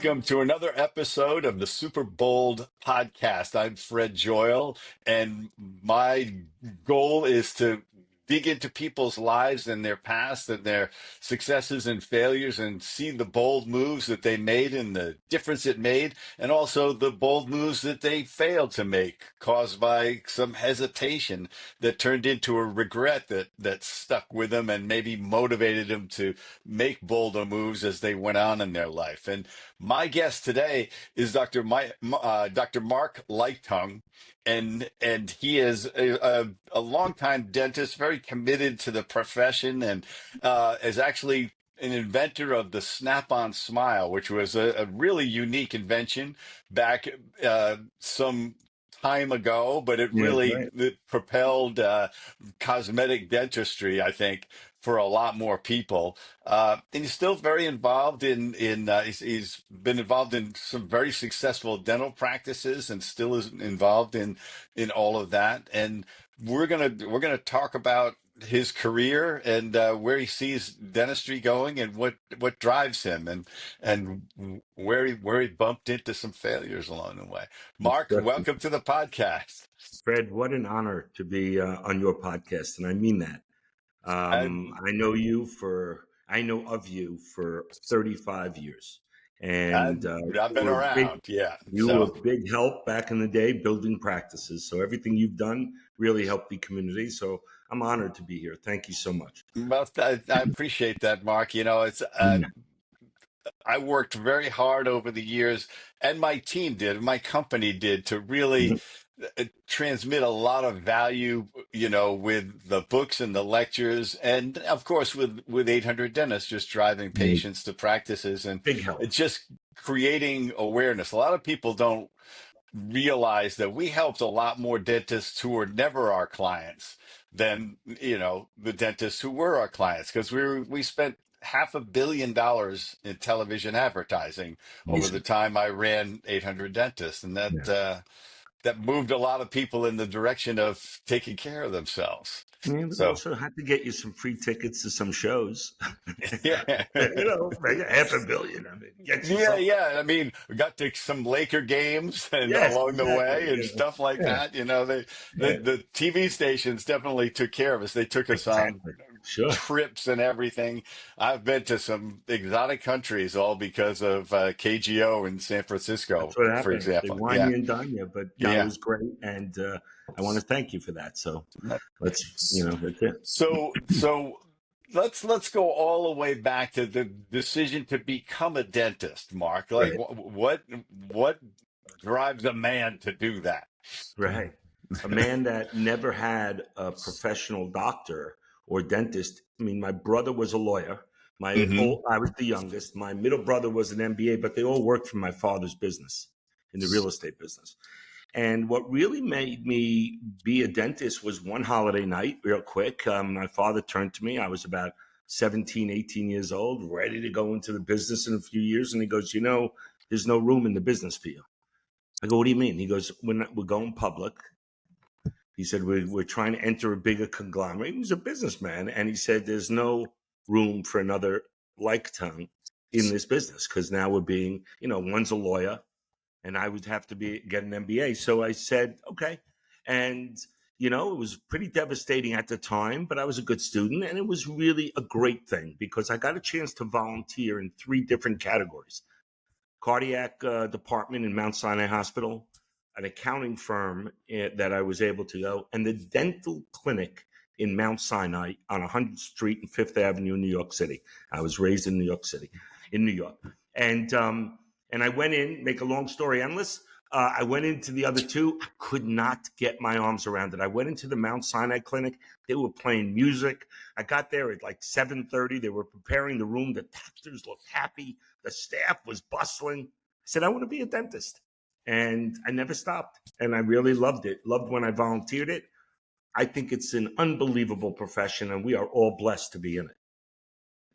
welcome to another episode of the Super Bold podcast. I'm Fred Joyal, and my goal is to dig into people's lives and their past and their successes and failures and see the bold moves that they made and the difference it made, and also the bold moves that they failed to make, caused by some hesitation that turned into a regret that stuck with them and maybe motivated them to make bolder moves as they went on in their life. And my guest today is Dr. Mark Liechtung, and he is a longtime dentist, very committed to the profession, and is actually an inventor of the Snap-on Smile, which was a really unique invention back some time ago, but Yeah, it propelled cosmetic dentistry, I think, for a lot more people. And he's still very involved he's been involved in some very successful dental practices and still is involved in all of that. And we're gonna talk about his career and where he sees dentistry going and what drives him and where he bumped into some failures along the way. most Mark, definitely. welcome to the podcast. Fred, what an honor to be on your podcast, and I mean that. I, I know of you for 35 years, I and I've been around, yeah. you were So a big help back in the day building practices. So everything you've done really helped the community. So I'm honored to be here. Thank you so much. well, I appreciate that, Mark. It's I mean that. I worked very hard over the years, and my team did, my company did, to really Mhm. transmit a lot of value, with the books and the lectures, and of course with 800 dentists just driving Amazing. patients to practices and Big help. it's just creating awareness. A lot of people don't realize that we helped a lot more dentists who were never our clients than the dentists who were our clients, because we spent $500 million in television advertising over the Amazing. time I ran 800 dentists, and Yeah. that moved a lot of people in the direction of taking care of themselves. Yeah, but So also had to get you some free tickets to some shows. yeah. Make $500 million. I mean, get you Yeah, something. yeah. I mean, we got to some Laker games and Yes, along the exactly. way and stuff like Yeah, that. yeah, The TV stations definitely took care of us. They took us on exactly. Sure. trips and everything. I've been to some exotic countries all because of KGO in San That's Francisco, what for happens. They example. wine Yeah, you and dine you, but no, it yeah. was great, and I want to thank you for that. So that's it. So let's go all the way back to the decision to become a dentist, Mark. Like Right, what drives a man to do that? right. A man that never had a professional doctor or dentist. I mean, my brother was a lawyer. Hmm. I was the youngest. My middle brother was an MBA, but they all worked for my father's business in the real estate business. And what really made me be a dentist was one holiday night, real quick. My father turned to me. I was about 17, 18 years old, ready to go into the business in a few years. And he goes, there's no room in the business for you. I go, what do you mean? He goes, we're going public. He said, we're trying to enter a bigger conglomerate. He was a businessman. And he said, there's no room for another like tongue in this business because now we're being, one's a lawyer, and I would have to get an MBA. So I said, okay. And, it was pretty devastating at the time, but I was a good student. And it was really a great thing because I got a chance to volunteer in 3 different categories: cardiac department in Mount Sinai Hospital, an accounting firm that I was able to go, and the dental clinic in Mount Sinai on 100th Street and 5th Avenue in New York City. I was raised in New York City, in New York. And I went in, make a long story endless. I went into the other 2. I could not get my arms around it. I went into the Mount Sinai clinic. They were playing music. I got there at like 7:30. They were preparing the room. The doctors looked happy. The staff was bustling. I said, I want to be a dentist. And I never stopped. And I really loved it. Loved when I volunteered it. I think it's an unbelievable profession, and we are all blessed to be in it.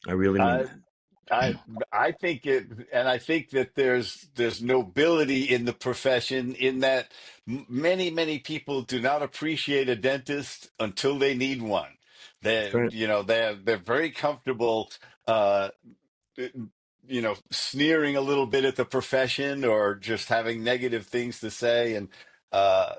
I really mean I that. I I think it, and I think that there's nobility in the profession in that many people do not appreciate a dentist until they need one. That's right. They're very comfortable uh, sneering a little bit at the profession or just having negative things to say. And uh,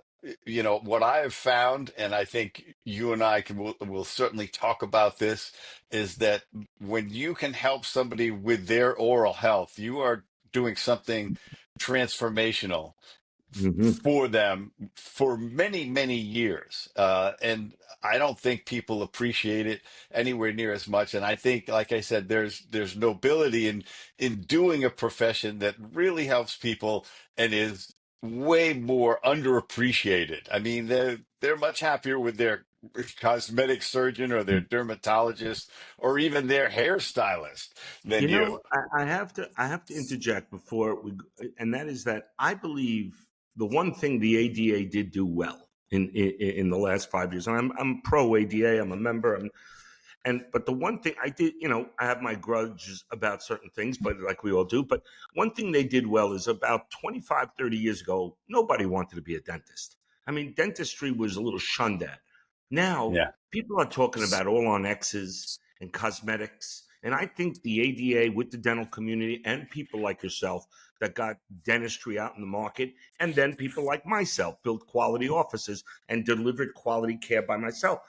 what I have found, and I think you and I will certainly talk about this, is that when you can help somebody with their oral health, you are doing something transformational Hmm. for them for many, many years. And I don't think people appreciate it anywhere near as much. And I think, like I said, there's nobility in doing a profession that really helps people and is way more underappreciated. I mean, they're much happier with their cosmetic surgeon or their dermatologist or even their hairstylist than you. I have to interject before and that is that I believe the one thing the ADA did do well in the last 5 years, and I'm pro ADA, I'm a member, but the one thing I did, I have my grudges about certain things, but like we all do. But one thing they did well is about 25, 30 years ago, nobody wanted to be a dentist. I mean, dentistry was a little shunned at. Now Yeah. people are talking about all on X's and cosmetics. And I think the ADA with the dental community and people like yourself that got dentistry out in the market, and then people like myself built quality offices and delivered quality care by myself.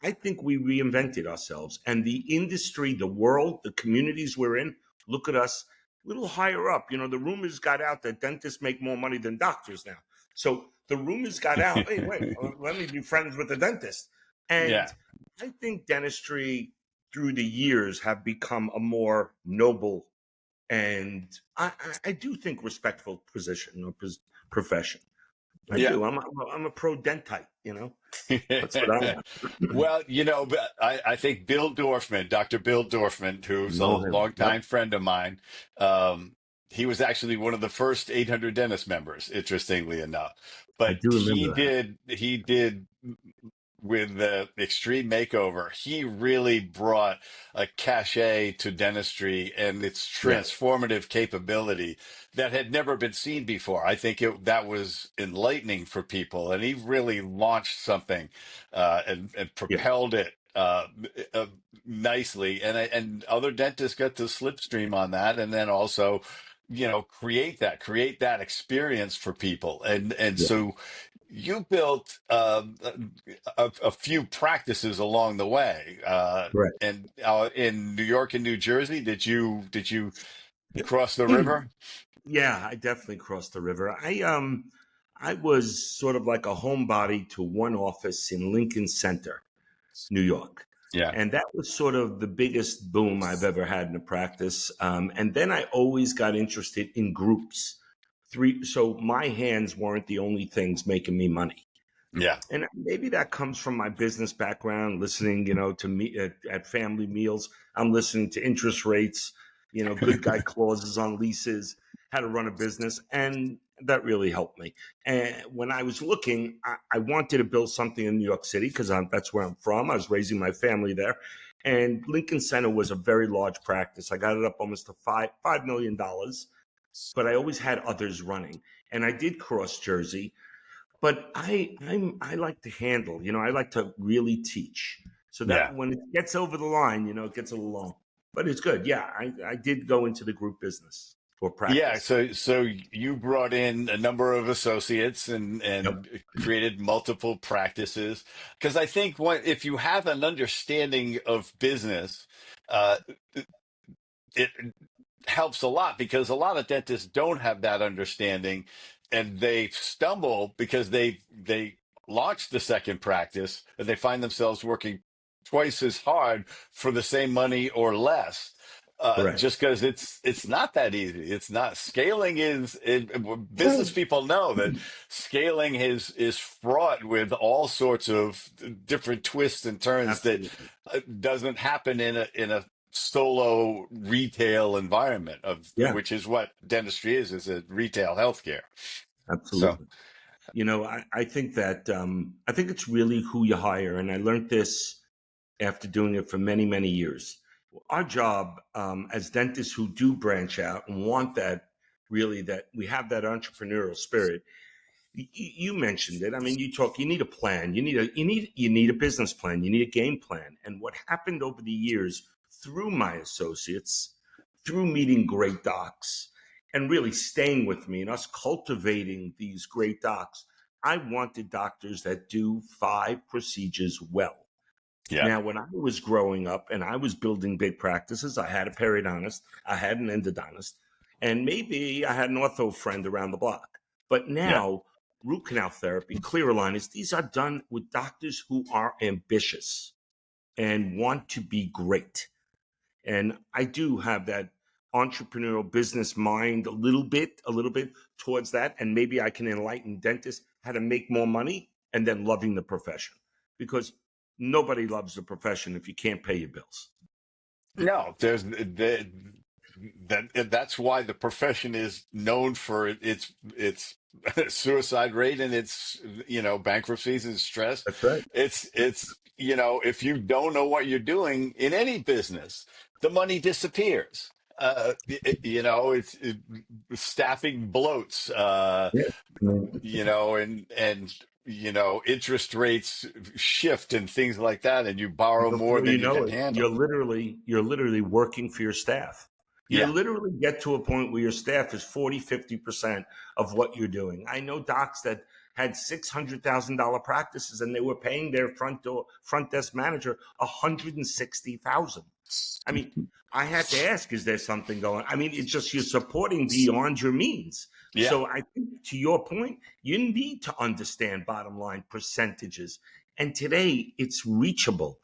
I think we reinvented ourselves and the industry, the world, the communities we're in. Look at us a little higher up. The rumors got out that dentists make more money than doctors now. So the rumors got out. Hey, wait, let me be friends with the dentist. Yeah. And I think dentistry through the years have become a more noble and I do think respectful position or profession. I Yeah. do. I'm a pro dentite. That's what I am. Well, but I think Dr. Bill Dorfman, who's a Know him. Yep. longtime friend of mine, he was actually one of the first 800 Dentist members, interestingly enough. I But do he remember that. did with the Extreme Makeover, he really brought a cachet to dentistry and its Yeah. transformative capability that had never been seen before. I think that was enlightening for people, and he really launched something and Yeah. propelled it uh, nicely. And other dentists got to slipstream on that, and then also, create that experience for people. And Yeah. so you built a few practices along the way, Correct. and in New York and New Jersey. Did you cross the river? Yeah, I definitely crossed the river. I was sort of like a homebody to one office in Lincoln Center, New York. Yeah, And that was sort of the biggest boom I've ever had in a practice. And then I always got interested in groups. So my hands weren't the only things making me money. yeah, And maybe that comes from my business background, listening, to me at family meals. I'm listening to interest rates, good guy clauses on leases, how to run a business. And that really helped me. And when I was looking, I wanted to build something in New York City because that's where I'm from. I was raising my family there. And Lincoln Center was a very large practice. I got it up almost to $5 million, but I always had others running. And I did cross Jersey, but I like to handle, I like to really teach. So yeah. that when it gets over the line, it gets a little long. But it's good. Yeah, I did go into the group business for Yeah, practice. so you brought in a number of associates Yep. and created multiple practices, because I think if you have an understanding of business, uh, it helps a lot, because a lot of dentists don't have that understanding, and they stumble because they launch the second practice and they find themselves working twice as hard for the same money or less, Correct. just because it's not that easy. It's not. Scaling business people know that scaling is fraught with all sorts of different twists and turns that Absolutely. doesn't happen in a solo retail environment, of Yeah, which is what dentistry is a retail healthcare. So absolutely. I think it's really who you hire. And I learned this after doing it for many, many years. Our job as dentists who do branch out and want that, really, that we have that entrepreneurial spirit. You mentioned it. I mean, you need a plan. You need a business plan. You need a game plan. And what happened over the years through my associates, through meeting great docs and really staying with me and us cultivating these great docs, I wanted doctors that do 5 procedures well. Yeah. Now, when I was growing up and I was building big practices, I had a periodontist, I had an endodontist, and maybe I had an ortho friend around the block. But Yeah. now, root canal therapy, clear aligners, these are done with doctors who are ambitious and want to be great. And I do have that entrepreneurial business mind a little bit towards that. And maybe I can enlighten dentists how to make more money and then loving the profession, because nobody loves the profession if you can't pay your bills. No, that's why the profession is known for its suicide rate and its bankruptcies and stress. That's right. It's if you don't know what you're doing in any business, the money disappears. Staffing bloats. Yeah. I mean, And interest rates shift and things like that, and you borrow more before than you you know can it, handle. you're literally working for your staff. You Yeah. literally get to a point where your staff is 40, 50% of what you're doing. I know docs that had $600,000 practices and they were paying their front desk manager $160,000. I mean, I had to ask, is there something going? I mean, it's just you're supporting beyond your means. Yeah. So I think to your point, you need to understand bottom line percentages. And today it's reachable.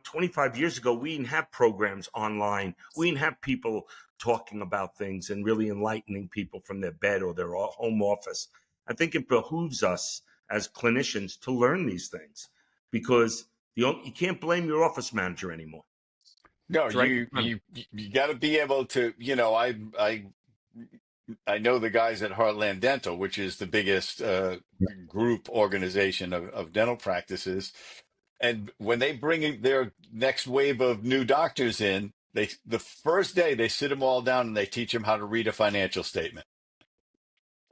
25 years ago, we didn't have programs online. We didn't have people talking about things and really enlightening people from their bed or their home office. I think it behooves us as clinicians to learn these things, because you can't blame your office manager anymore. No, It's right in you front of you you got to be able to. I know the guys at Heartland Dental, which is the biggest you. group organization of dental practices, and when they bring in their next wave of new doctors in, the first day they sit them all down and they teach them how to read a financial statement.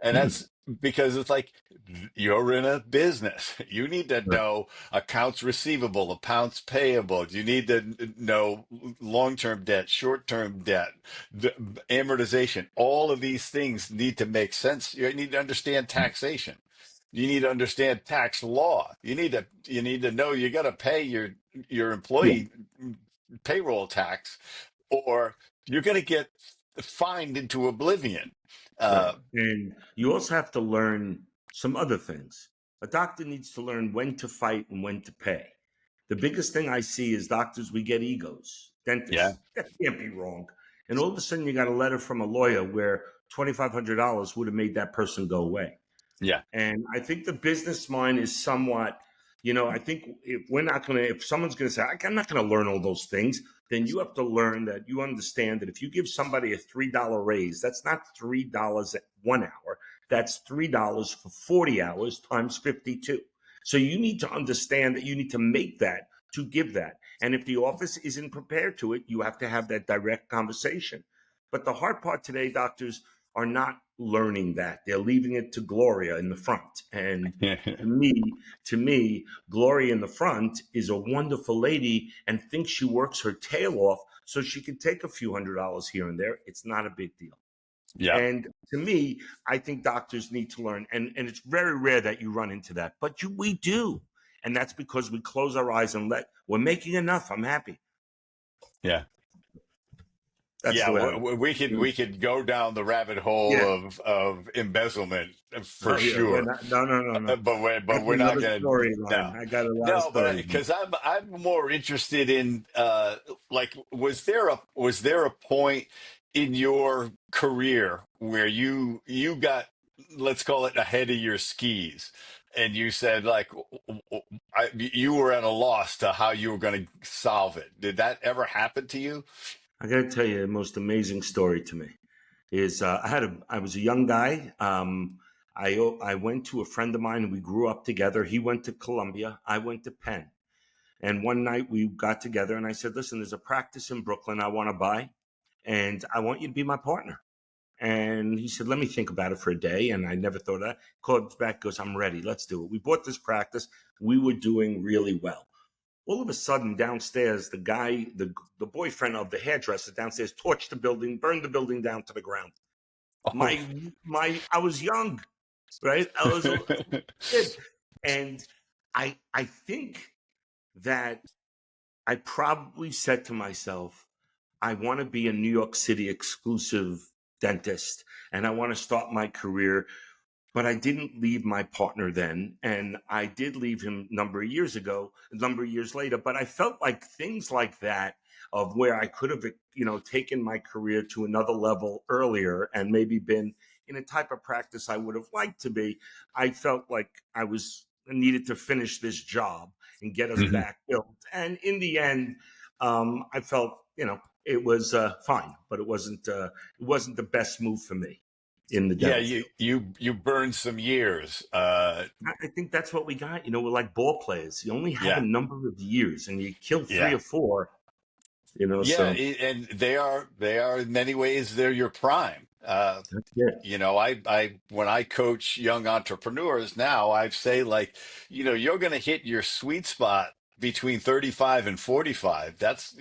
And Hmm. that's because it's like you're in a business. You need to Right. know accounts receivable, accounts payable. You need to know long-term debt, short-term debt, the amortization. All of these things need to make sense. You need to understand taxation. You need to understand tax law. You need to know you got to pay your Yeah. employee payroll tax, or you're going to get fined into oblivion. Right. Uh, And you also have to learn some other things. A doctor needs to learn when to fight and when to pay. The biggest thing I see is doctors, we get egos. yeah. Dentists, that can't be wrong. And all of a sudden, you got a letter from a lawyer where $2,500 would have made that person go away. Yeah. And I think the business mind is somewhat, I think if someone's going to say, I'm not going to learn all those things, then you have to learn that you understand that if you give somebody a $3 raise, that's not $3 at 1 hour. That's $3 for 40 hours times 52. So you need to understand that you need to make that to give that. And if the office isn't prepared to it, you have to have that direct conversation. But the hard part today, doctors, are not learning that. They're leaving it to Gloria in the front. And to me, Gloria in the front is a wonderful lady and thinks she works her tail off so she can take a few $100s here and there. It's not a big deal. Yeah. And to me, I think doctors need to learn, and it's very rare that you run into that, but we do. And that's because we close our eyes and we're making enough. I'm happy. Yeah. That's Yeah. the way I We could go down the rabbit hole Yeah. of embezzlement for Oh, yeah. We're sure. not, no, no, no, no. But That's we're not another gonna. storyline. No. I got a lot of No, but stories. because I'm more interested in like was there a point in your career where you got, let's call it, ahead of your skis, and you said like you were at a loss to how you were going to solve it. Did that ever happen to you? I got to tell you, the most amazing story to me is I was a young guy. I went to a friend of mine and we grew up together. He went to Columbia. I went to Penn. And one night we got together and I said, listen, there's a practice in Brooklyn I want to buy and I want you to be my partner. And he said, let me think about it for a day. And I never thought of that. Called back, goes, I'm ready. Let's do it. We bought this practice. We were doing really well. All of a sudden, downstairs, the boyfriend of the hairdresser downstairs, torched the building, burned the building down to the ground. Oh. I was young, right? I was a kid, and I think that I probably said to myself, I want to be a New York City exclusive dentist, and I want to start my career, but I didn't leave my partner then, and I did leave him a number of years later. But I felt like things like that, of where I could have, taken my career to another level earlier and maybe been in a type of practice I would have liked to be. I felt like I was needed to finish this job and get us Mhm. back built. And in the end, I felt, it was fine, but it wasn't the best move for me in the Yeah, dental field. you burned some years. I think that's what we got. We're like ball players. You only have a Yeah, number of years, and you kill three yeah. or four. Yeah, So and they are in many ways they're your prime. that's it. I when I coach young entrepreneurs now, I say like, you're going to hit your sweet spot between 35 and 45. That's,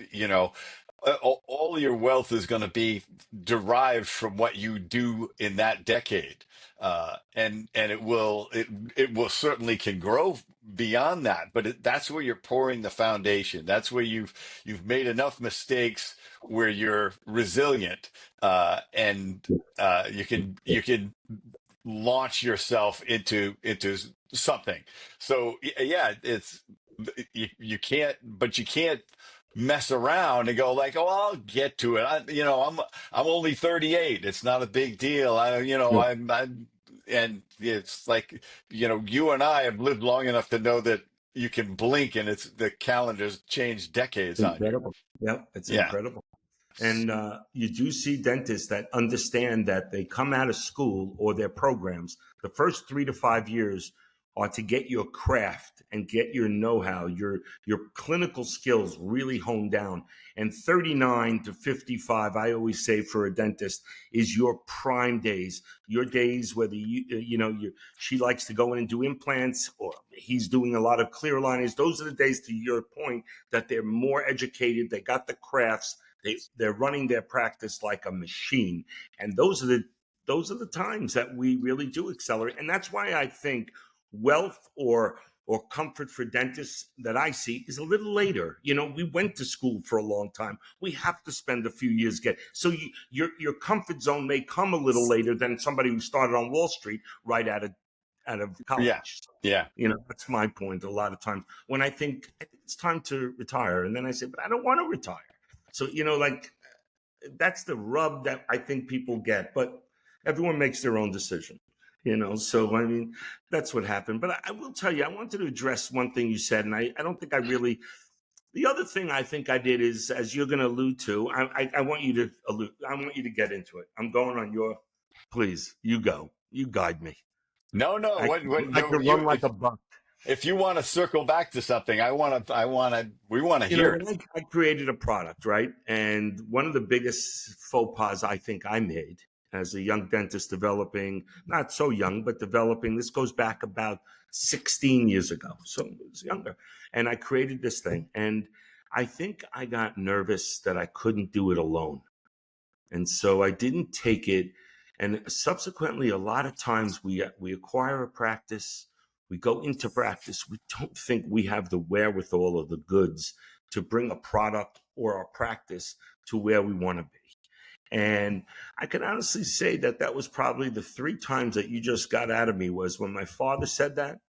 all your wealth is going to be derived from what you do in that decade. And it will certainly can grow beyond that, but that's where you're pouring the foundation. That's where you've made enough mistakes where you're resilient, and you can launch yourself into something. So yeah, you can't mess around and go like, oh, I'll get to it. I'm only 38. It's not a big deal. Yeah, And it's like, you and I have lived long enough to know that you can blink and it's the calendar's changed decades on you. incredible. Yeah, it's Yeah. incredible. And you do see dentists that understand that they come out of school or their programs. The first 3 to 5 years are to get your craft and get your know-how, your clinical skills really honed down. And 39 to 55, I always say for a dentist, is your prime days. Your days, whether she likes to go in and do implants, or he's doing a lot of clear aligners. Those are the days, to your point, that they're more educated. They got the crafts, they're running their practice like a machine, and those are the times that we really do accelerate. And that's why I think wealth or comfort for dentists that I see is a little later. We went to school for a long time. We have to spend a few years your comfort zone may come a little later than somebody who started on Wall Street right out of Yeah. college. Yeah. That's my point. A lot of times when I think it's time to retire, and then I say, but I don't want to retire. So, like, that's the rub that I think people get, but everyone makes their own decision. So I mean, that's what happened. But I will tell you, I wanted to address one thing you said, and I don't think I really. The other thing I think I did is, as you're going to allude to, I want you to allude. I want you to get into it. I'm going on your. Please, you go. You guide me. No, no. I When I no, can run you like a buck. if you want to circle back to something, we want to hear it. When I created a product, right? And one of the biggest faux pas I think I made as a young dentist developing, not so young, but developing, this goes back about 16 years ago. So it was younger. And I created this thing. And I think I got nervous that I couldn't do it alone. And so I didn't take it. And subsequently, a lot of times we acquire a practice, we go into practice, we don't think we have the wherewithal or the goods to bring a product or a practice to where we want to be. And I can honestly say that that was probably the three times that you just got out of me, was when my father said that,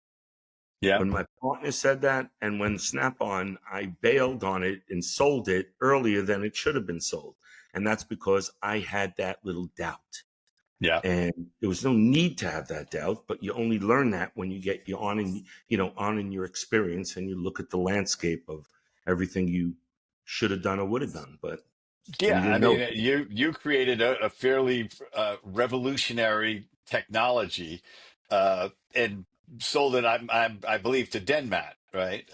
Yeah. when my partner said that, and when Snap On, I bailed on it and sold it earlier than it should have been sold. And that's because I had that little doubt. Yeah. And there was no need to have that doubt, but you only learn that when you get on in your experience, and you look at the landscape of everything you should have done or would have done, but we Yeah, I didn't know. mean, you created a fairly revolutionary technology, and sold it. I believe to Denmat, right?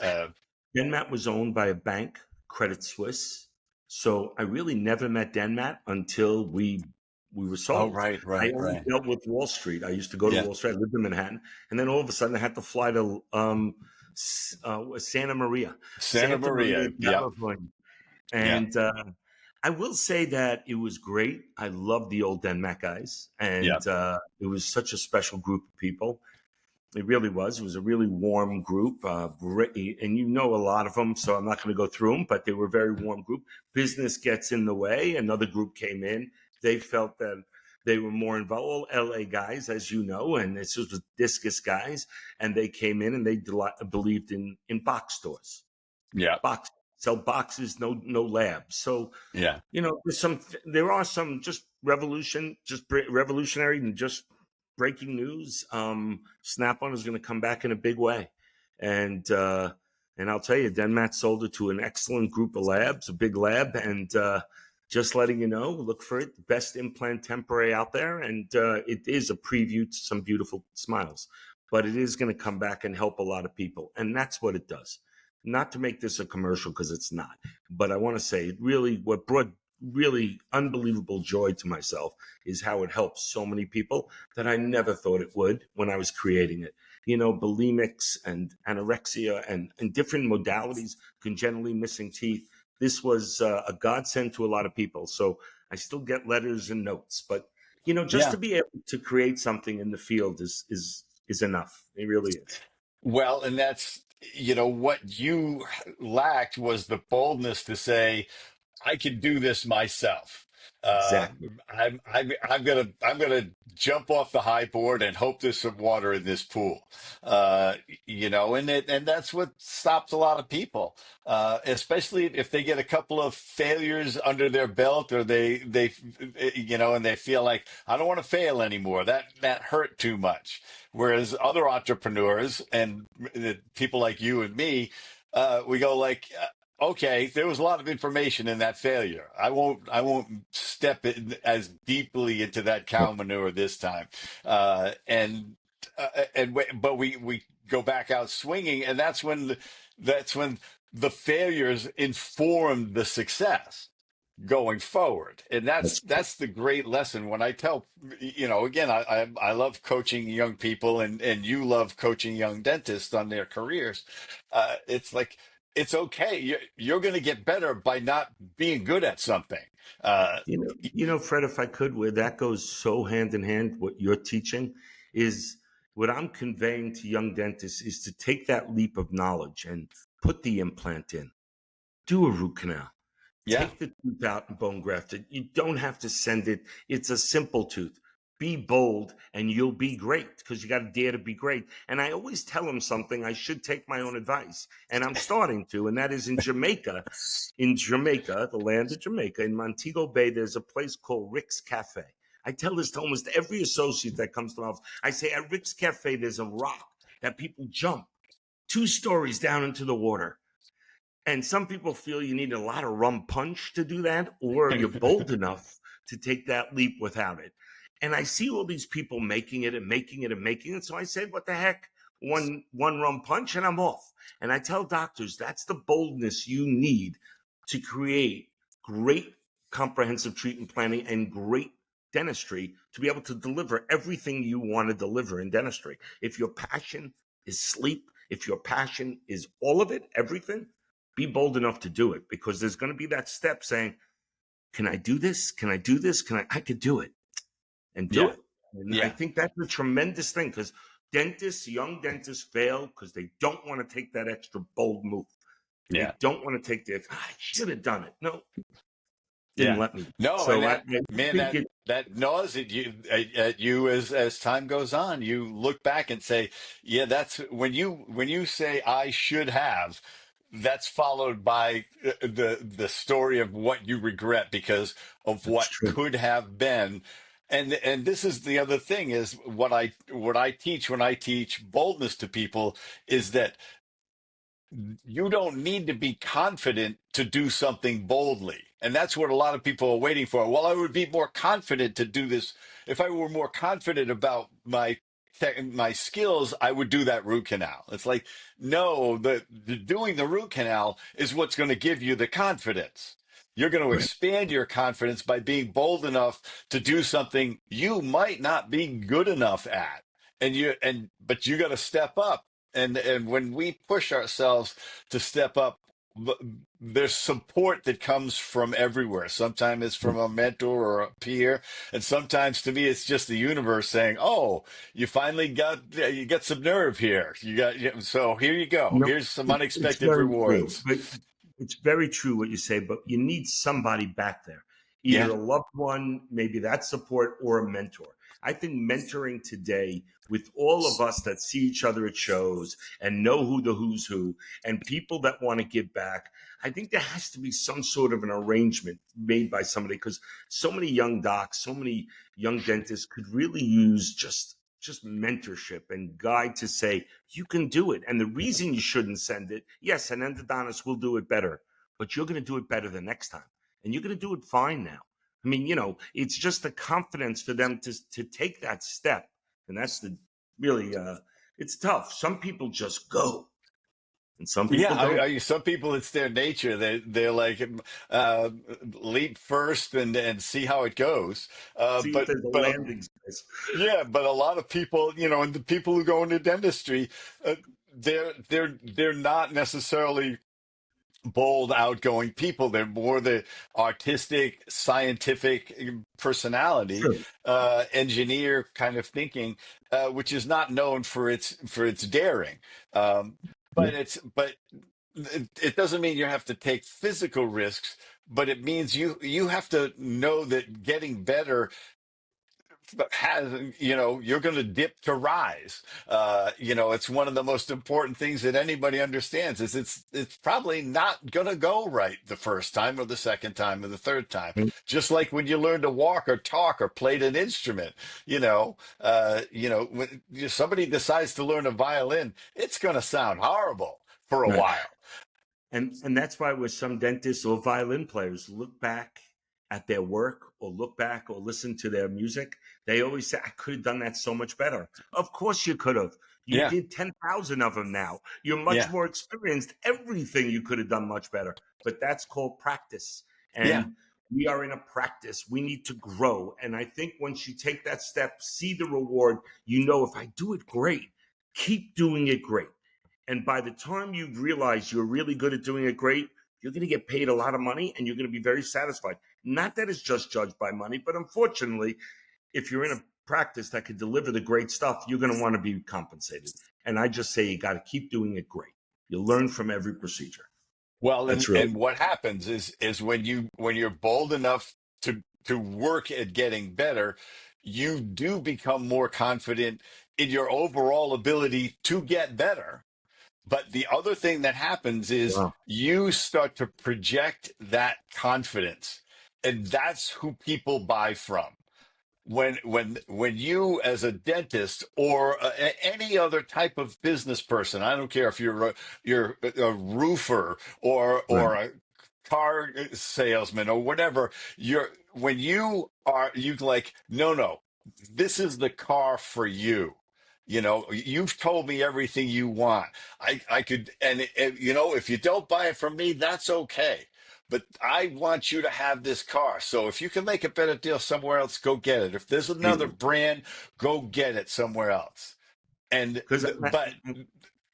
Denmat was owned by a bank, Credit Suisse. So I really never met Denmat until we were Oh, sold. right, I right, only right. dealt with Wall Street. I used to go to Yeah, Wall Street. I lived in Manhattan, and then all of a sudden I had to fly to Santa Maria, Santa Santa Maria, Maria. Yep. California. Yeah. And I will say that it was great. I love the old Denmark guys, Yeah. and it was such a special group of people. It really was. It was a really warm group, and you know a lot of them, so I'm not going to go through them. But they were a very warm group. Business gets in the way. Another group came in. They felt that they were more involved. All LA guys, as you know, and this was discus guys, and they came in and they believed in box stores, Yeah. box sell boxes, no labs. So Yeah. there are some just revolutionary and just breaking news. Snap-on is going to come back in a big way, and I'll tell you, Denmat sold it to an excellent group of labs, a big lab, and just letting you know, look for it, the best implant temporary out there, and it is a preview to some beautiful smiles, but it is going to come back and help a lot of people, and that's what it does. Not to make this a commercial because it's not, but I want to say what brought really unbelievable joy to myself is how it helps so many people that I never thought it would when I was creating it. Bulimics and anorexia and different modalities, congenitally missing teeth. This was a godsend to a lot of people. So I still get letters and notes, but just Yeah. to be able to create something in the field is enough. It really is. Well, and that's, what you lacked was the boldness to say, I can do this myself. Uh, Exactly. I'm gonna jump off the high board and hope there's some water in this pool. And that's what stops a lot of people, especially if they get a couple of failures under their belt, or and they feel like I don't want to fail anymore. That hurt too much. Whereas other entrepreneurs and people like you and me, we go like, okay, there was a lot of information in that failure. I won't step in as deeply into that cow manure this time. But we go back out swinging, and that's when the failures inform the success going forward. And that's That's that's the great lesson when I tell, again, I love coaching young people, and you love coaching young dentists on their careers. It's like, it's okay, you're going to get better by not being good at something. uh Fred, if I could, where that goes so hand in hand, what you're teaching is what I'm conveying to young dentists is to take that leap of knowledge and put the implant in, do a root canal, yeah. take the tooth out and bone graft it. You don't have to send it. It's a simple tooth. Be bold and you'll be great because you got to dare to be great. And I always tell them something. I should take my own advice. And I'm starting to, and that is in Jamaica. In Jamaica, the land of Jamaica, in Montego Bay, there's a place called Rick's Cafe. I tell this to almost every associate that comes to my office. I say, at Rick's Cafe, there's a rock that people jump 2 stories down into the water. And some people feel you need a lot of rum punch to do that, or you're bold enough to take that leap without it. And I see all these people making it and making it and making it. So I said, what the heck? One rum punch and I'm off. And I tell doctors that's the boldness you need to create great comprehensive treatment planning and great dentistry to be able to deliver everything you want to deliver in dentistry. If your passion is sleep, if your passion is all of it, everything, be bold enough to do it, because there's going to be that step saying, can I do this? Can I do this? I could do it, and do Yeah. it. And I Yeah. think that's a tremendous thing, because young dentists fail because they don't want to take that extra bold move. Yeah. They don't want to take I should have done it. No, didn't Yeah. let me. No, and So I that, man, think that it, that gnaws at you as time goes on. You look back and say, yeah, that's when you say I should have, that's followed by the story of what you regret because of that's what true. could have been. And this is the other thing, is what I teach when I teach boldness to people, is that you don't need to be confident to do something boldly. And that's what a lot of people are waiting for. Well, I would be more confident to do this. If I were more confident about my skills, I would do that root canal. It's like, no, the doing the root canal is what's going to give you the confidence. You're going to Right. expand your confidence by being bold enough to do something you might not be good enough at. But you got to step up And when we push ourselves to step up, there's support that comes from everywhere. Sometimes it's from a mentor or a peer, and sometimes to me it's just the universe saying, "Oh, you finally got some nerve here. So here you go. No, Here's some it's unexpected very true. rewards." But it's very true what you say, but you need somebody back there, either Yeah, a loved one, maybe that support, or a mentor. I think mentoring today, with all of us that see each other at shows and know who the who's who and people that want to give back, I think there has to be some sort of an arrangement made by somebody, because so many young docs, so many young dentists could really use just mentorship and guide to say, you can do it. And the reason you shouldn't send it, yes, an endodontist will do it better, but you're going to do it better the next time. And you're going to do it fine now. I mean, it's just the confidence for them to take that step. And that's the really, it's tough. Some people just go and some yeah. people don't. Some people, it's their nature. They're like, uh, leap first and see how it goes. Uh, See if but there's a but landing space. Yeah, but a lot of people, and the people who go into dentistry, they're not necessarily bold, outgoing people. They're more the artistic, scientific personality, True. engineer kind of thinking, which is not known for its daring. Um, Yeah. but it doesn't mean you have to take physical risks, but it means you have to know that getting better has you're going to dip to rise. It's one of the most important things that anybody understands is it's probably not going to go right the first time or the second time or the third time, just like when you learn to walk or talk or played an instrument. When somebody decides to learn a violin, it's going to sound horrible for a Right. while. And that's why with some dentists or violin players look back at their work or look back or listen to their music, they always say, I could have done that so much better. Of course you could have. You Yeah, did 10,000 of them now. You're much yeah, more experienced. Everything you could have done much better. But that's called practice. yeah. And we are in a practice. We need to grow. And I think once you take that step, see the reward, if I do it great, keep doing it great. And by the time you realize you're really good at doing it great, you're going to get paid a lot of money and you're going to be very satisfied. Not that it's just judged by money, but unfortunately, if you're in a practice that could deliver the great stuff, you're going to want to be compensated. And I just say you got to keep doing it great. You learn from every procedure. Well, and That's really and what happens is when you're bold enough to work at getting better, you do become more confident in your overall ability to get better. But the other thing that happens is wow. you start to project that confidence, and that's who people buy from. When you, as a dentist or any other type of business person, I don't care if you're a roofer or Right. a car salesman or whatever, when you like, no, this is the car for you. You've told me everything you want. I could, and if you don't buy it from me, that's okay, but I want you to have this car. So if you can make a better deal somewhere else, go get it. If there's another brand, go get it somewhere else. Because, But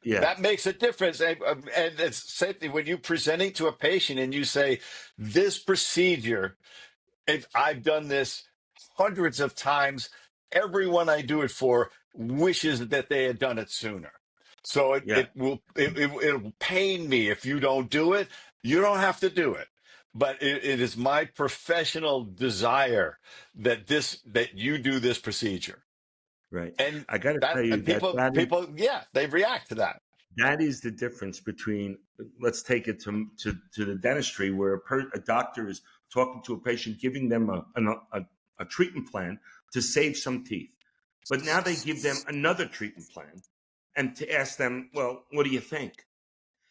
yeah, that makes a difference. And it's same thing when you presenting to a patient and you say, this procedure, if I've done this hundreds of times, everyone I do it for wishes that they had done it sooner. So it, yeah, it will it'll pain me if you don't do it. You don't have to do it. But it is my professional desire that you do this procedure. right. And I got to that tell you and that people, yeah, they react to that. that is the difference between, let's take it to the dentistry, where a doctor is talking to a patient, giving them a treatment plan to save some teeth, but now they give them another treatment plan and to ask them, well, what do you think?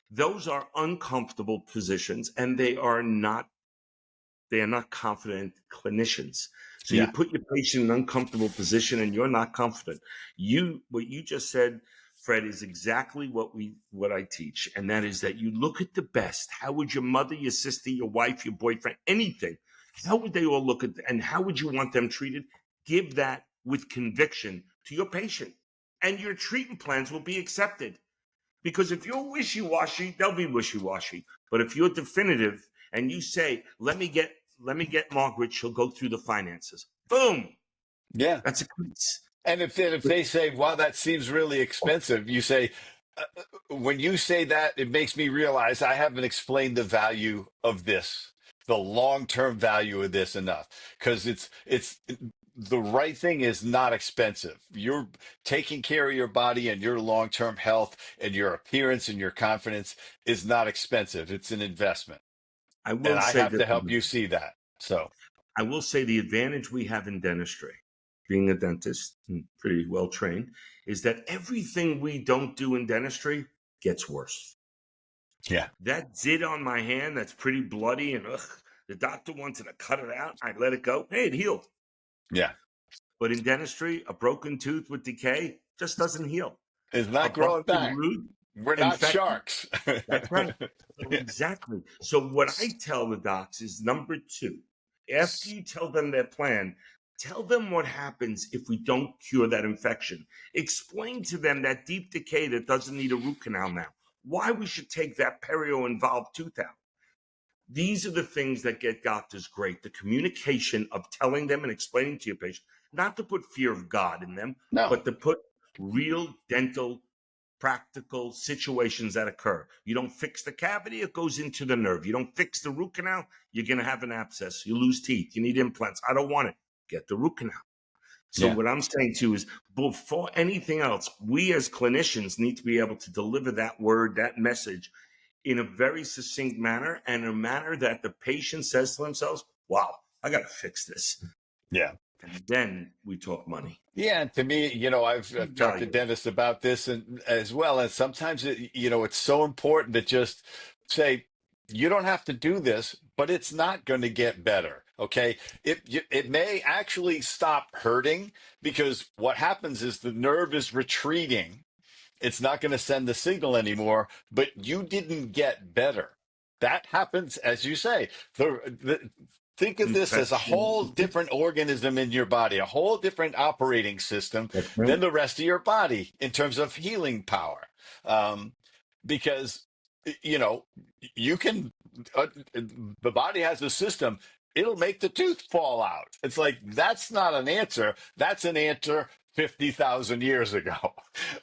Those are uncomfortable positions, and they are not confident clinicians. So you Yeah. put your patient in an uncomfortable position and you're not confident. What you just said, Fred, is exactly what I teach. And that is that you look at the best. How would your mother, your sister, your wife, your boyfriend, anything, how would they all look at, and how would you want them treated? Give that with conviction to your patient, and your treatment plans will be accepted. Because if you're wishy-washy, they'll be wishy-washy. But if you're definitive and you say, let me get Margaret, she'll go through the finances. Boom. Yeah. That's a case. And if they say, "Wow, that seems really expensive," you say, "When you say that, it makes me realize I haven't explained the value of this, the long term value of this enough, because it's the right thing is not expensive. You're taking care of your body and your long term health and your appearance and your confidence is not expensive. It's an investment, I and will I say have this. to help you see that." So, I will say the advantage we have in dentistry, being a dentist and pretty well trained, is that everything we don't do in dentistry gets worse. yeah, That zit on my hand that's pretty bloody and the doctor wanted to cut it out. I let it go. Hey, it healed. yeah, But in dentistry, a broken tooth with decay just doesn't heal. it's A not growing busted back. root, We're not infection. sharks. That's right. So Yeah. exactly. So what I tell the docs is number two, after you tell them their plan, tell them what happens if we don't cure that infection. Explain to them that deep decay that doesn't need a root canal now. Why we should take that perio-involved tooth out. These are the things that get doctors great. The communication of telling them and explaining to your patient, not to put fear of God in them, No. but to put real dental practical situations that occur. You don't fix the cavity, it goes into the nerve. You don't fix the root canal, you're going to have an abscess. You lose teeth. You need implants. I don't want it. Get the root canal. So Yeah. what I'm saying to you is before anything else, we as clinicians need to be able to deliver that word, that message in a very succinct manner and a manner that the patient says to themselves, wow, I got to fix this. Yeah. And then we talk money. Yeah, and to me, I've talked to Value. dentists about this and as well. And sometimes it's so important to just say, you don't have to do this, but it's not going to get better. Okay. It may actually stop hurting because what happens is the nerve is retreating. It's not going to send the signal anymore, but you didn't get better. That happens, as you say. Think of this as a Infection. whole different organism in your body, a whole different operating system That's right. than the rest of your body in terms of healing power. Um, because, you know, you can, the body has a system. It'll make the tooth fall out. It's like, that's not an answer. That's an answer 50,000 years ago,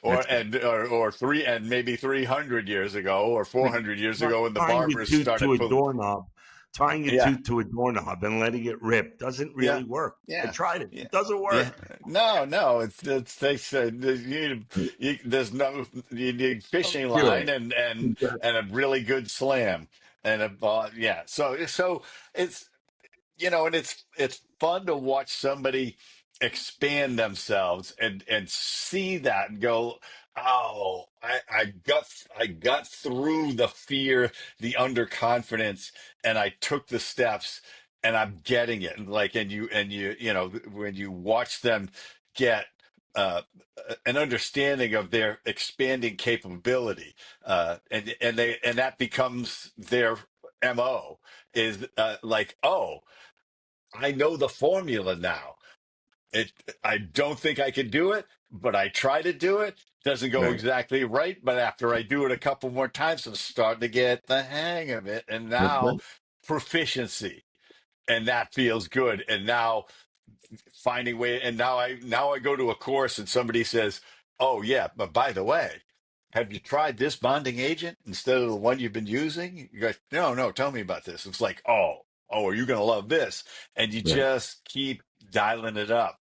That's it. or three and maybe 300 years ago, or 400 years ago when the Tying your barbers tooth to started a pulling. doorknob, tying your Yeah, tooth to a doorknob and letting it rip doesn't yeah, really work. I yeah, tried it. yeah, It doesn't yeah. work. No, no, it's they said there's no, you need Don't fishing cure line it. and a really good slam and a yeah. So it's and it's fun to watch somebody expand themselves and see that and go, oh, I got through the fear, the underconfidence, and I took the steps, and I'm getting it. And like, and you when you watch them get uh, an understanding of their expanding capability, and that becomes their MO is like, oh, I know the formula now. It, I don't think I can do it, but I try to do it. Doesn't go Right. exactly right, but after I do it a couple more times, I'm starting to get the hang of it, and That's now right. proficiency, and that feels good. And now finding way, and now I go to a course, and somebody says, "Oh yeah, but by the way, have you tried this bonding agent instead of the one you've been using?" You go, "No, no, tell me about this." It's like, oh, are you going to love this? And you Right. just keep dialing it up,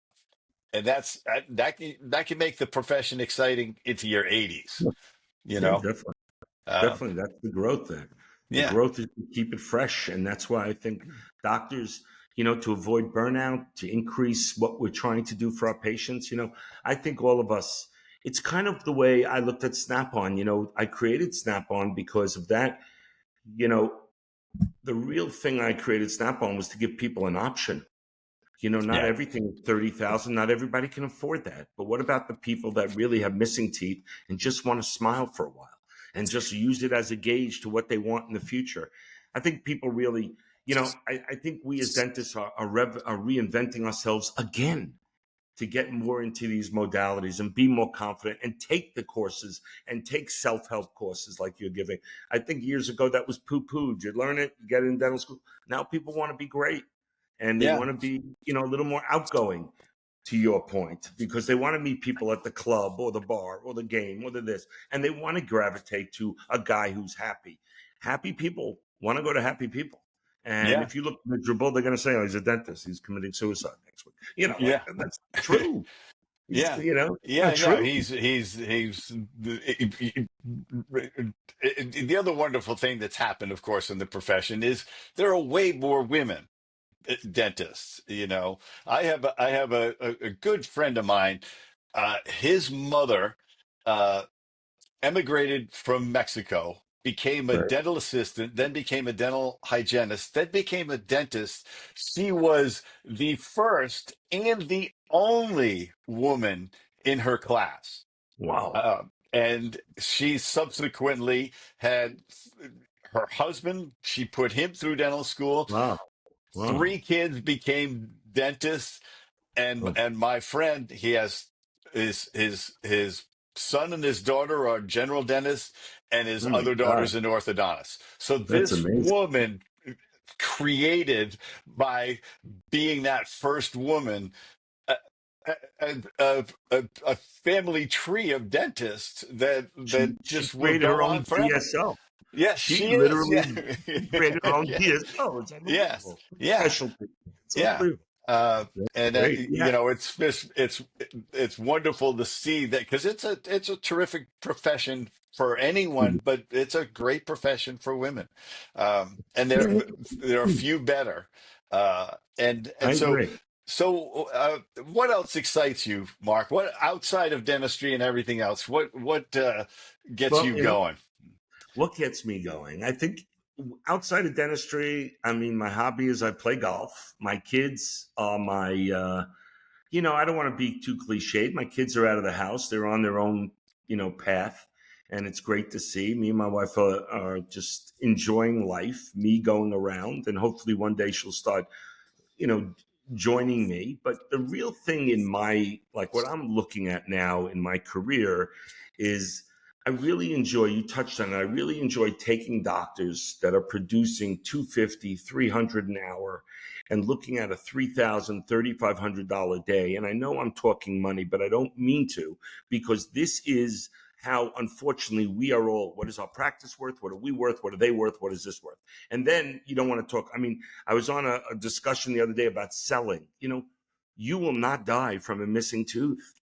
and that can make the profession exciting into your 80s. You Yeah, know, definitely. um, Definitely. That's the growth there. The yeah, growth is to keep it fresh. And that's why I think doctors, to avoid burnout, to increase what we're trying to do for our patients, I think all of us, it's kind of the way I looked at Snap On. I created Snap On because of that. You know, the real thing I created Snap On was to give people an option. Not yeah, everything is 30,000. Not everybody can afford that. But what about the people that really have missing teeth and just want to smile for a while and just use it as a gauge to what they want in the future? I think people really, I think we as dentists are reinventing ourselves again. to get more into these modalities and be more confident and take the courses and take self-help courses like you're giving. I think years ago that was poo-pooed. You learn it, you get it in dental school. Now people want to be great and they Yeah. want to be, a little more outgoing, to your point, because they want to meet people at the club or the bar or the game or this, and they want to gravitate to a guy who's happy. Happy people want to go to happy people. And Yeah. if you look miserable, they're going to say, "Oh, he's a dentist. He's committing suicide next week." Like Yeah. that's true. He's, Yeah. not Yeah, no, true. he's the other wonderful thing that's happened, of course, in the profession is there are way more women dentists. I have a good friend of mine. His mother emigrated from Mexico, became a Right. dental assistant, then became a dental hygienist, then became a dentist. She was the first and the only woman in her class. Wow. Uh, and she subsequently had her husband, she put him through dental school. Wow. Wow. Three kids became dentists, and Oh, my friend, he has his son and his daughter are general dentists, and his oh my other God. daughter's an orthodontist. So That's this amazing. woman created by being that first woman a, a family tree of dentists that She just will created her go on own forever. DSO. Yes, She she is. literally Yeah. created her own Yeah. DSO. It's Yes. unbelievable. Yeah. Specialty. It's Yeah. unbelievable. That's And great. Yeah. it's wonderful to see that because it's a terrific profession for anyone, Mhm. but it's a great profession for women. And there are few better. And I so agree. what else excites you, Mark? What outside of dentistry and everything else? What gets Well, you going? what gets me going? I think outside of dentistry, I mean, my hobby is I play golf. My kids are I don't want to be too cliched. My kids are out of the house. They're on their own, path. And it's great to see. Me and my wife are just enjoying life, me going around. And hopefully one day she'll start you know, joining me. But the real thing in like what I'm looking at now in my career is I really enjoy, you touched on it, I really enjoy taking doctors that are producing 250, 300 an hour and looking at a $3,000, $3,500 day. And I know I'm talking money, but I don't mean to, because this is how, unfortunately, we are all, what is our practice worth? What are we worth? What are they worth? What is this worth? And then you don't want to talk. I mean, I was on a discussion the other day about selling. You will not die from a missing tooth.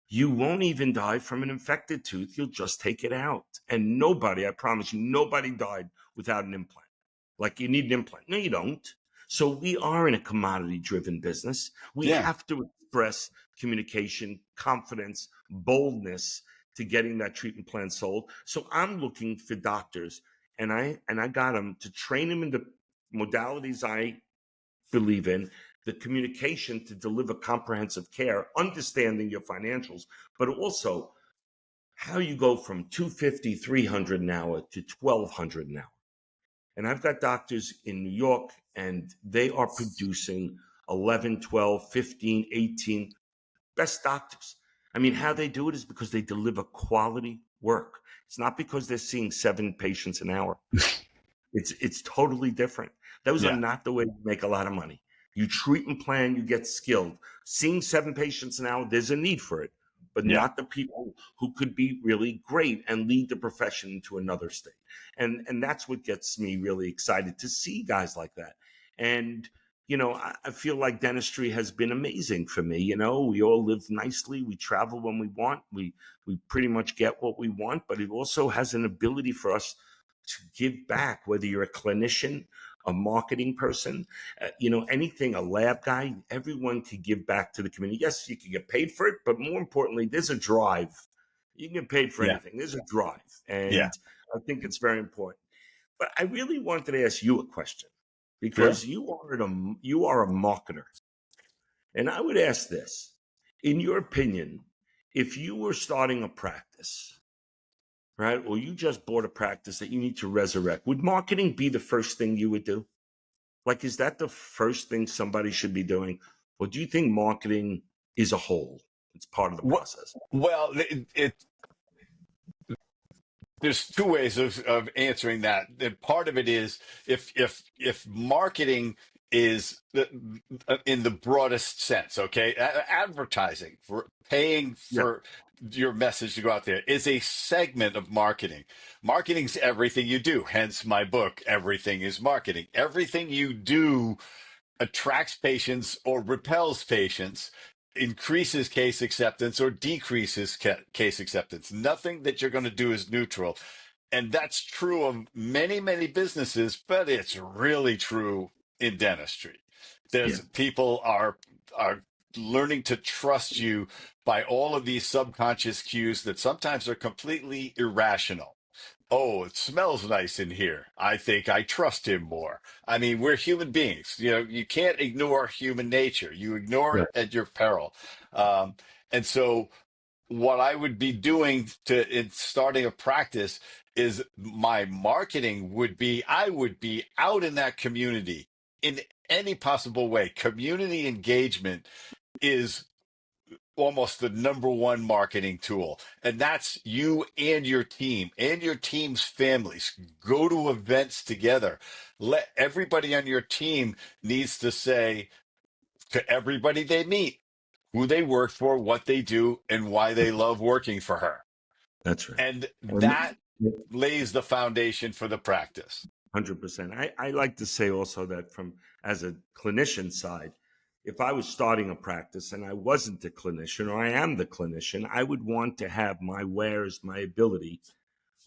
You won't even die from an infected tooth. You'll just take it out. And nobody, I promise you, nobody died without an implant. Like you need an implant. No, you don't. So we are in a commodity driven business. We Yeah. have to express communication, confidence, boldness to getting that treatment plan sold. So I'm looking for doctors and I got them to train them in the modalities I believe in, the communication to deliver comprehensive care, understanding your financials, but also how you go from 250, 300 an hour to 1,200 an hour. And I've got doctors in New York and they are producing 11, 12, 15, 18 best doctors. I mean, how they do it is because they deliver quality work. It's not because they're seeing 7 patients an hour. It's totally different. Those are Yeah. not the way you make a lot of money. You treat and plan, you get skilled. Seeing 7 patients an hour, there's a need for it, but Yeah. not the people who could be really great and lead the profession into another state. And that's what gets me really excited to see guys like that. And I feel like dentistry has been amazing for me. We all live nicely. We travel when we want. We pretty much get what we want, but it also has an ability for us to give back, whether you're a clinician, a marketing person, anything, a lab guy, everyone could give back to the community. Yes, you can get paid for it, but more importantly, there's a drive. You can get paid for Yeah. anything. There's a drive. Yeah. And I think it's very important. But I really wanted to ask you a question Sure. because you are a marketer. And I would ask this, in your opinion, if you were starting a practice, right? Or you just bought a practice that you need to resurrect. Would marketing be the first thing you would do? Like, is that the first thing somebody should be doing? Or do you think marketing is a whole. It's part of the process. Well, there's two ways of answering that. And part of it is if marketing is in the broadest sense, okay, advertising for paying Yeah, for your message to go out there is a segment of marketing. Marketing's everything you do. Hence my book, Everything is Marketing. Everything you do attracts patients or repels patients, increases case acceptance or decreases case acceptance. Nothing that you're going to do is neutral. And that's true of many, many businesses, but it's really true in dentistry. yeah, There's people are learning to trust you by all of these subconscious cues that sometimes are completely irrational. Oh, it smells nice in here. I think I trust him more. I mean, we're human beings. You know, you can't ignore human nature. You ignore right. it at your peril. Um, and so, what I would be doing in starting a practice is my marketing would be I would be out in that community in any possible way. Community engagement is almost the number one marketing tool. And that's you and your team's families. Go to events together. Let everybody on your team needs to say to everybody they meet who they work for, what they do, and why they love working for her. That's right. And And that lays the foundation for the practice. 100%. I like to say also that from as a clinician side, if I was starting a practice and I wasn't the clinician or I am the clinician, I would want to have my wares, my ability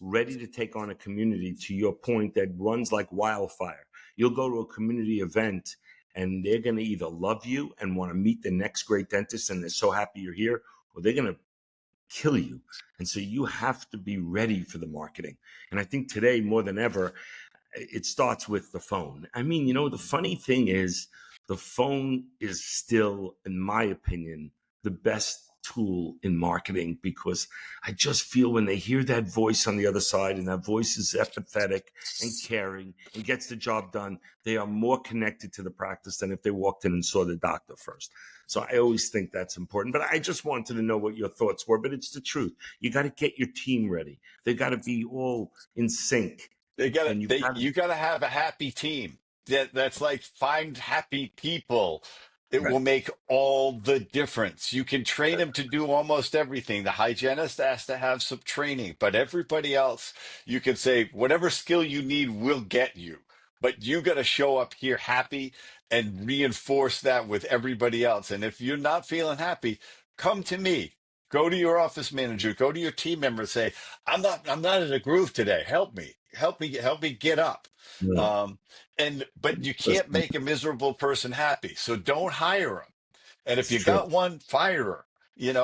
ready to take on a community, to your point, that runs like wildfire. You'll go to a community event and they're going to either love you and want to meet the next great dentist and they're so happy you're here, or they're going to kill you. And so you have to be ready for the marketing. And I think today more than ever, it starts with the phone. I mean, the funny thing is, the phone is still, in my opinion, the best tool in marketing, because I just feel when they hear that voice on the other side and that voice is empathetic and caring and gets the job done, they are more connected to the practice than if they walked in and saw the doctor first. So I always think that's important. But I just wanted to know what your thoughts were. But it's the truth. You got to get your team ready. They got to be all in sync. And You gotta have a happy team. That's like find happy people. It will right. make all the difference. You can train them to do almost everything. The hygienist has to have some training, but everybody else, you can say whatever skill you need, we'll get you. But you got to show up here happy and reinforce that with everybody else. And if you're not feeling happy, come to me. Go to your office manager, go to your team member and say, I'm not in a groove today. Help me get up. No, Um, but you just can't make a miserable person happy. So don't hire them. And if it's you true. got one, fire her.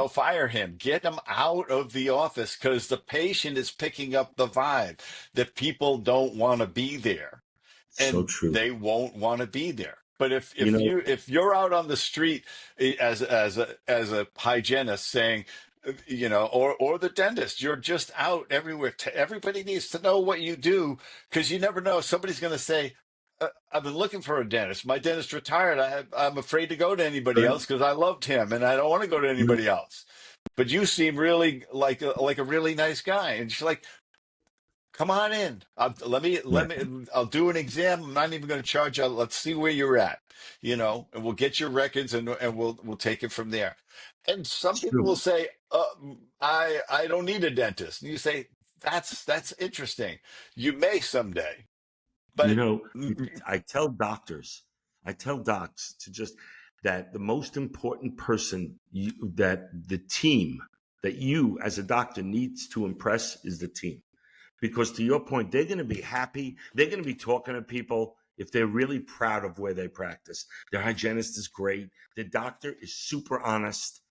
Fire him. Get him out of the office because the patient is picking up the vibe that people don't want to be there So and true. they won't want to be there. But You know, if you're out on the street as a hygienist saying, or the dentist, you're just out everywhere. Everybody needs to know what you do because you never know. Somebody's going to say, "I've been looking for a dentist. My dentist retired. I'm afraid to go to anybody right? else because I loved him and I don't want to go to You anybody else." But you seem really like a really nice guy, and she's like, come on in. right. I'll do an exam. I'm not even going to charge you. Let's see where you're at, and we'll get your records and we'll take it from there. And some It's people will true. say, I don't need a dentist. And you say, that's interesting. You may someday, You but know, I tell doctors, I tell docs to just that the most important person that the team that you as a doctor needs to impress is the team. Because to your point, they're going to be happy. They're going to be talking to people if they're really proud of where they practice. Their hygienist is great. The doctor is super honest,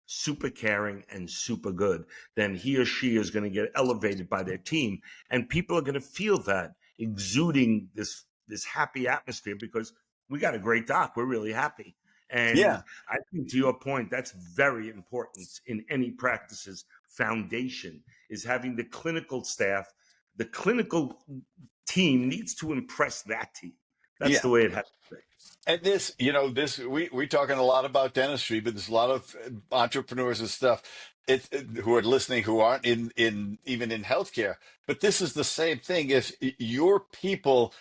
super caring, and super good. Then he or she is going to get elevated by their team, and people are going to feel that exuding this happy atmosphere because we got a great doc. We're really happy. And yeah, I think to your point, that's very important in any practice's foundation is having the clinical staff. The clinical team needs to impress that team. That's yeah. the way it has to be. And this, we talking a lot about dentistry, but there's a lot of entrepreneurs and stuff who are listening who aren't in even in healthcare. But this is the same thing. If your people,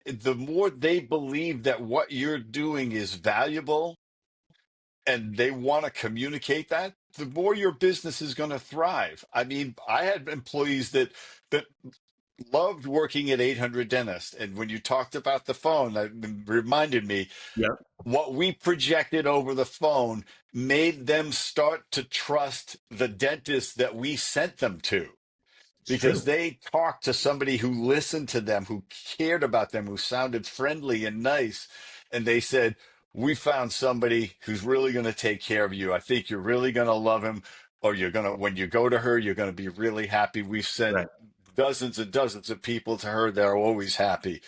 the more they believe that what you're doing is valuable and they want to communicate that, the more your business is going to thrive. I mean, I had employees that loved working at 800 Dentist, and when you talked about the phone, that reminded me Yeah, what we projected over the phone made them start to trust the dentist that we sent them to it's because true. they talked to somebody who listened to them, who cared about them, who sounded friendly and nice. And they said, we found somebody who's really going to take care of you. I think you're really going to love him, or you're going to, when you go to her, you're going to be really happy. We've sent Right. dozens and dozens of people to her that are always happy.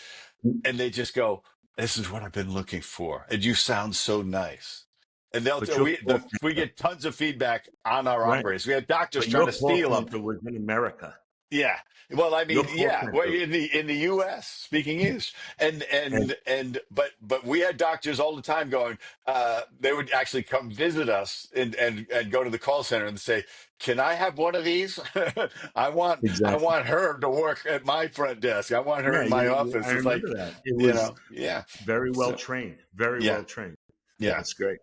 And they just go, this is what I've been looking for. And you sound so nice. And But your call we center, get tons of feedback on our right? operators. We had doctors But trying your to call steal them. center was in America. Yeah. Well, I Your mean, call yeah. Well, center, in the U.S., speaking English, and but we had doctors all the time going. They would actually come visit us and go to the call center and say, "Can I have one of these? I exactly. want her to work at my front desk. I want her Yeah, in my I office." It's remember like, that. It was yeah. very well So trained. Very yeah, well trained. Yeah, yeah. it's great.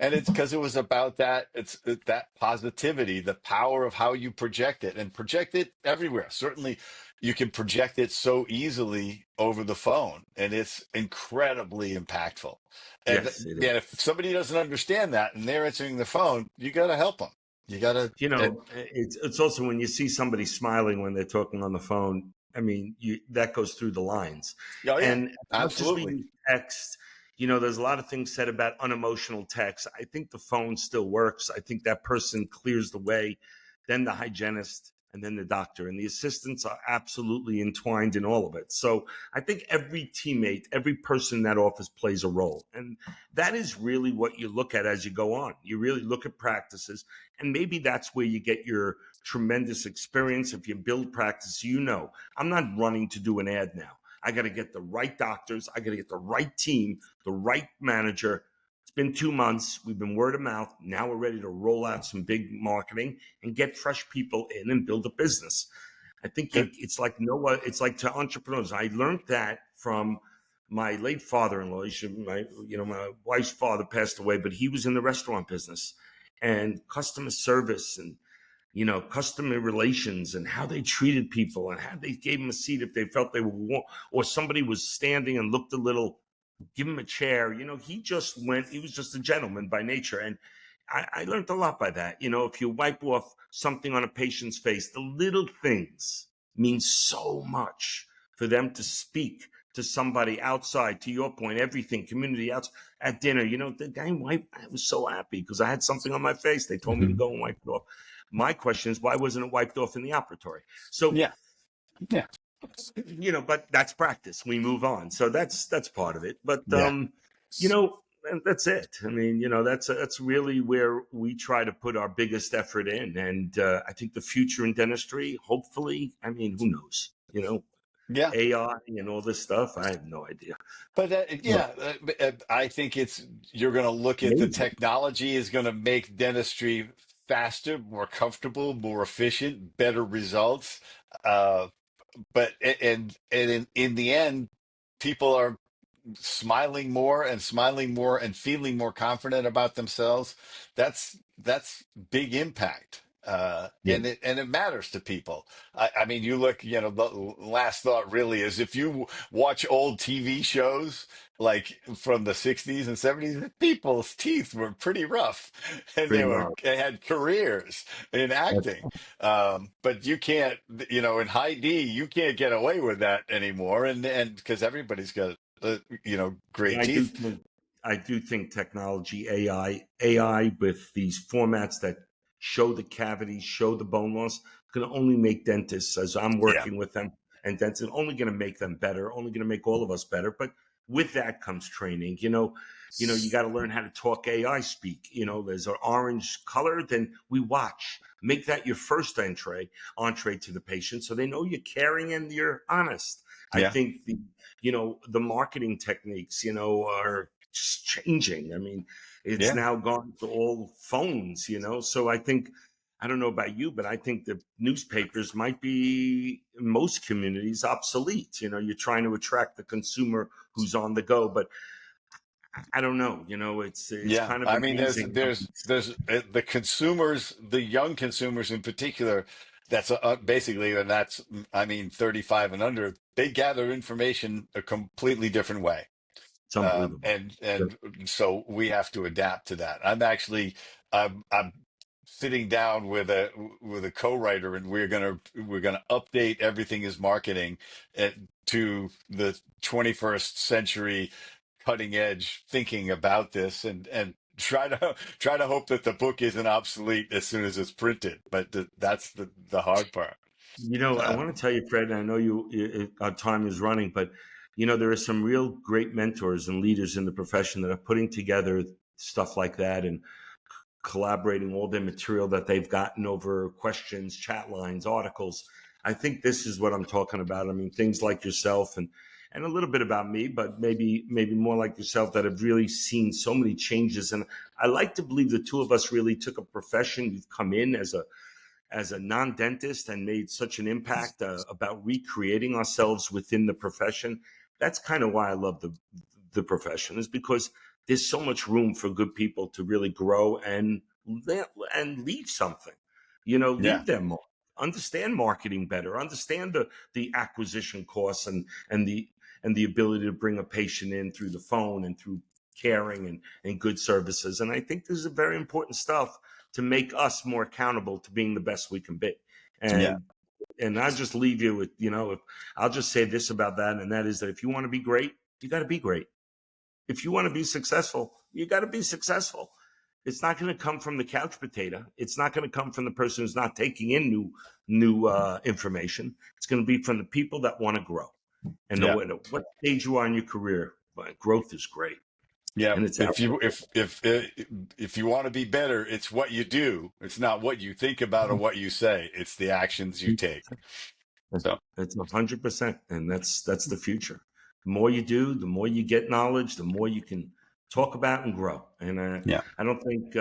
And it's because it was about that. That positivity, the power of how you project it and project it everywhere. Certainly, you can project it so easily over the phone, and it's incredibly impactful. And Yes, it is. yeah, if somebody doesn't understand that and they're answering the phone, you got to help them. You got to, It's also when you see somebody smiling when they're talking on the phone. I mean, that goes through the lines. oh, yeah, And as much as we absolutely. use text, there's a lot of things said about unemotional text. I think the phone still works. I think that person clears the way, then the hygienist, and then the doctor. And the assistants are absolutely entwined in all of it. So I think every teammate, every person in that office plays a role. And that is really what you look at as you go on. You really look at practices, and maybe that's where you get your tremendous experience. If you build practice, I'm not running to do an ad now. I got to get the right doctors. I got to get the right team, the right manager. It's been 2 months. We've been word of mouth. Now we're ready to roll out some big marketing and get fresh people in and build a business. I think Good. it's like it's like to entrepreneurs. I learned that from my late father-in-law. My wife's father passed away, but he was in the restaurant business and customer service and customer relations and how they treated people and how they gave them a seat if they felt they were warm, or somebody was standing and looked a little, give him a chair. He was just a gentleman by nature. And I learned a lot by that. If you wipe off something on a patient's face, the little things mean so much for them to speak to somebody outside. To your point, everything, community outside at dinner. The guy wiped. I was so happy because I had something on my face. They told me to Mhm. go and wipe it off. My question is, why wasn't it wiped off in the operatory? So, Yeah. Yeah. but that's practice. We move on. So that's part of it. But Yeah. and that's it. I mean, that's really where we try to put our biggest effort in. And I think the future in dentistry, hopefully, I mean, who knows? Yeah. AI and all this stuff. I have no idea. But But I think you're going to look at the amazing. technology is going to make dentistry faster, more comfortable, more efficient, better results. Uh, but in the end, people are smiling more and feeling more confident about themselves. That's big impact. Yeah. And it matters to people. I mean, you look, the last thought really is if you watch old TV shows like from the 60s and 70s, people's teeth were pretty rough and Pretty they had careers in much. acting. But you can't, in high D, you can't get away with that anymore. And because everybody's got great I do teeth. think I do think technology, AI with these formats that show the cavities, show the bone loss, going to only make dentists, as I'm Yeah. working with them, and dentists, only going to make them better, only going to make all of us better. But with that comes training. You got to learn how to talk AI speak. There's an orange color, then we watch. Make that your first entree to the patient, so they know you're caring and you're honest. I Yeah. think the marketing techniques, are just changing. I mean, it's Yeah. now gone to all phones, So I don't know about you, but I think the newspapers might be in most communities obsolete. You're trying to attract the consumer who's on the go, but I don't know. It's Yeah. kind of I mean, amazing. there's the consumers, the young consumers in particular. That's basically, and that's, I mean, 35 and under. They gather information a completely different way. It's unbelievable. And so we have to adapt to that. I'm sitting down with a co-writer, and we're gonna update everything as marketing to the 21st century cutting edge thinking about this, and try to hope that the book isn't obsolete as soon as it's printed. But that's the hard part. I Uh, want to tell you, Fred, and I know our time is running, but there are some real great mentors and leaders in the profession that are putting together stuff like that and collaborating all their material that they've gotten over questions, chat lines, articles. I think this is what I'm talking about. I mean, things like yourself and a little bit about me, but maybe more like yourself, that have really seen so many changes. And I like to believe the two of us really took a profession. We've come in as a non-dentist and made such an impact about recreating ourselves within the profession. That's kind of why I love the profession, is because there's so much room for good people to really grow and leave something. yeah. Leave them, understand marketing better, understand the acquisition costs and the ability to bring a patient in through the phone and through caring and good services. And I think this is very important stuff to make us more accountable to being the best we can be. Yeah. And I'll just leave you with, if I'll just say this about that, and that is that if you want to be great, you got to be great. If you want to be successful, you got to be successful. It's not going to come from the couch potato. It's not going to come from the person who's not taking in new information. It's going to be from the people that want to grow. And no Yeah. matter what stage you are in your career, but growth is great, Yeah, and it's if out. you if you want to be better, it's what you do. It's not what you think about or what you say. It's the actions you take. So, It's 100%, and that's the future. The more you do, the more you get knowledge, the more you can talk about and grow. And yeah, I don't think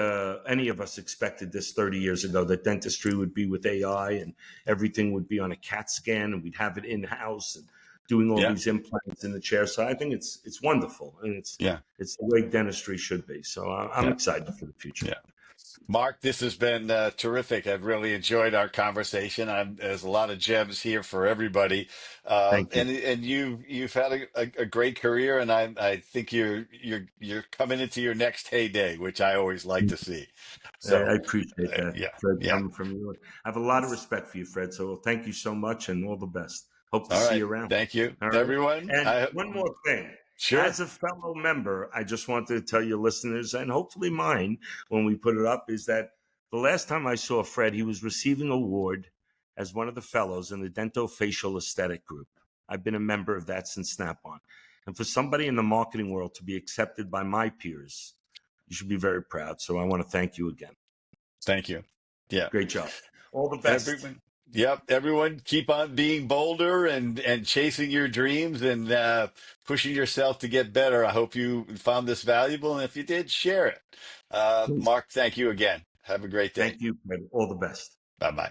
any of us expected this 30 years ago, that dentistry would be with AI and everything would be on a CAT scan and we'd have it in house and doing all yeah, these implants in the chair. So I think it's wonderful, and yeah, it's the way dentistry should be. So I'm yeah, excited for the future. yeah. Mark, this has been terrific. I've really enjoyed our conversation. There's a lot of gems here for everybody, Thank you. and you've had a great career, and I think you're coming into your next heyday, which I always like to see. I So, appreciate that, yeah, Fred, yeah. coming from you. I have a lot of respect for you, Fred. So thank you so much and all the best. Hope to All see right, you around. thank you, All right. everyone. And one more thing. Sure. As a fellow member, I just wanted to tell your listeners, and hopefully mine, when we put it up, is that the last time I saw Fred, he was receiving an award as one of the fellows in the Dentofacial Aesthetic Group. I've been a member of that since Snap-on. And for somebody in the marketing world to be accepted by my peers, you should be very proud. So I want to thank you again. Thank you. Yeah. Great job. All the best. Everyone. Yep. Everyone keep on being bolder and chasing your dreams and pushing yourself to get better. I hope you found this valuable. And if you did, share it. Mark, thank you again. Have a great day. Thank you. All the best. Bye bye.